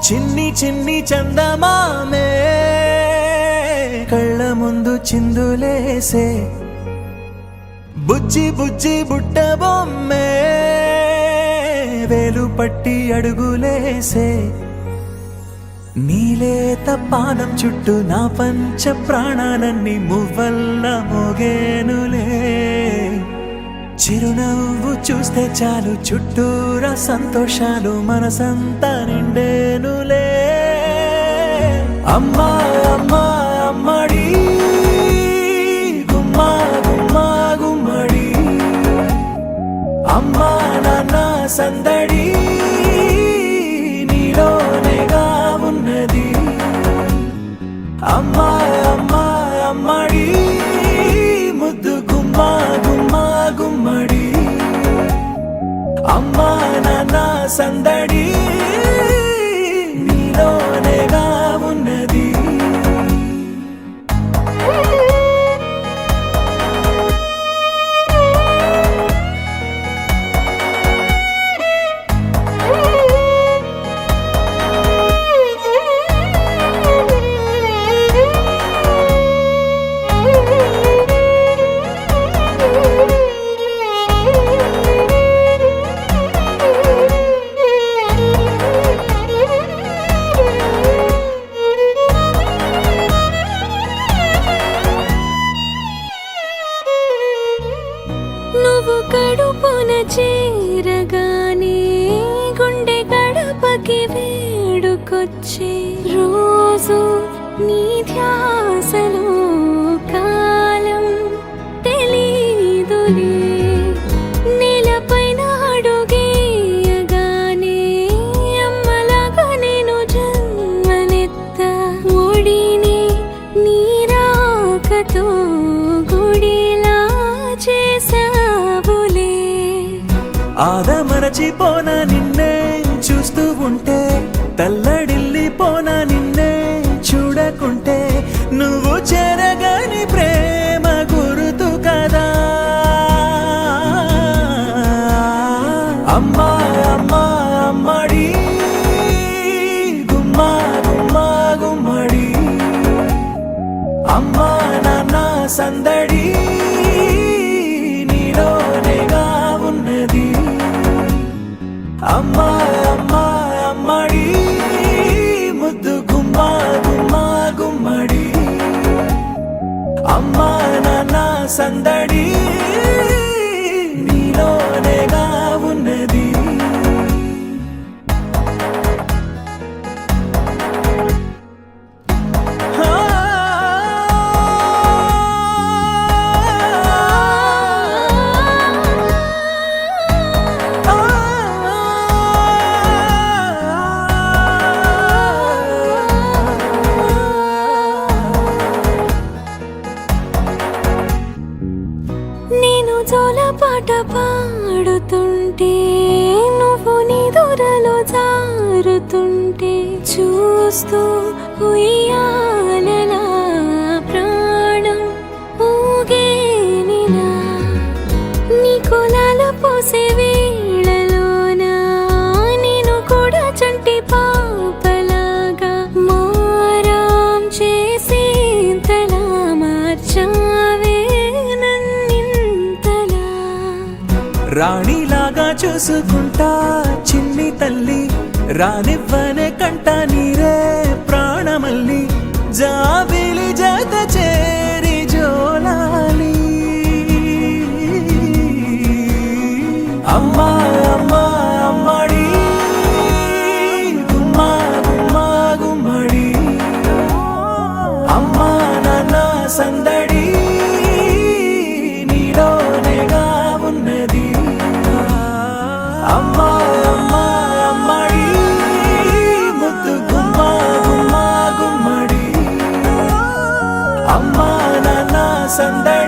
చిన్ని చిన్ని చందమామే కళ్ళ ముందు చిందులేసే బుజ్జి బుజ్జి బుట్ట బొమ్మే వేలు పట్టి అడుగులేసే నీలేత పానం చుట్టూ నా పంచ ప్రాణాలన్నీ మువ్వల్ల మోగేనులే చిరునవ్వు చూస్తే చాలు చుట్టూరా సంతోషాలు మనసంతా నిండేనులే అమ్మా అమ్మా అమ్మడి గుమ్మా గుమ్మా గుమ్మడి అమ్మా నాన్న సందడి నీలోనేగా ఉన్నది అమ్మా అమ్మా అమ్మడి ముద్దు గుమ్మా గుమ్మా గుమ్మడి అమ్మా నాన్న సందడి నీలోనేగా ఉన్నది నువ్వు కడుపున చేరగానే గుండె గడపకి వేడుకొచ్చే రోజు నీ ధ్యాసలో కాలం తెలీదులే నేలపైన అడుగేయగానే అమ్మలాగా నేను జన్మనెత్త ఒడిని నీ రాకతో గుడిలా చేసావులే ఆదమరచిపోనా నిన్నే చూస్తూ ఉంటే తల్లడిల్లిపోనా నిన్నే చూడకుంటే నువ్వు చెరగని ప్రేమ గుర్తు కదా అమ్మా అమ్మా అమ్మడి గుమ్మా గుమ్మా గుమ్మడి అమ్మా నాన్న సందడి నీలోనేగా ఉన్నది అమ్మా అమ్మా అమ్మడి ముద్దు గుమ్మా గుమ్మా గుమ్మడి అమ్మా నాన్న సందడి నీలోనేగా ఉన్నది నేను జోలపాట పాడుతుంటే నువ్వు నిదురలో జారుతుంటే చూస్తూ ఉయ్యాలలా ప్రాణం ఊగేనిలా నీ కులాల పోసే వేళలోన నేను కూడా చంటి పాపలాగా మారాం చేసేంతలా మార్చావే రాణిలాగా చూసుకుంటా చిన్ని తల్లి రానివ్వనే కంట నీరే ప్రాణమల్లి జాబిలి జత చేరి జోలాలి అమ్మా అమ్మా అమ్మడి గుమ్మా గుమ్మా గుమ్మడి అమ్మా నాన్న సందడి నీలోనేగా ఉన్నది అమ్మా అమ్మా అమ్మడి ముద్దు గుమ్మా గుమ్మా గుమ్మడి అమ్మా నాన్న సందడి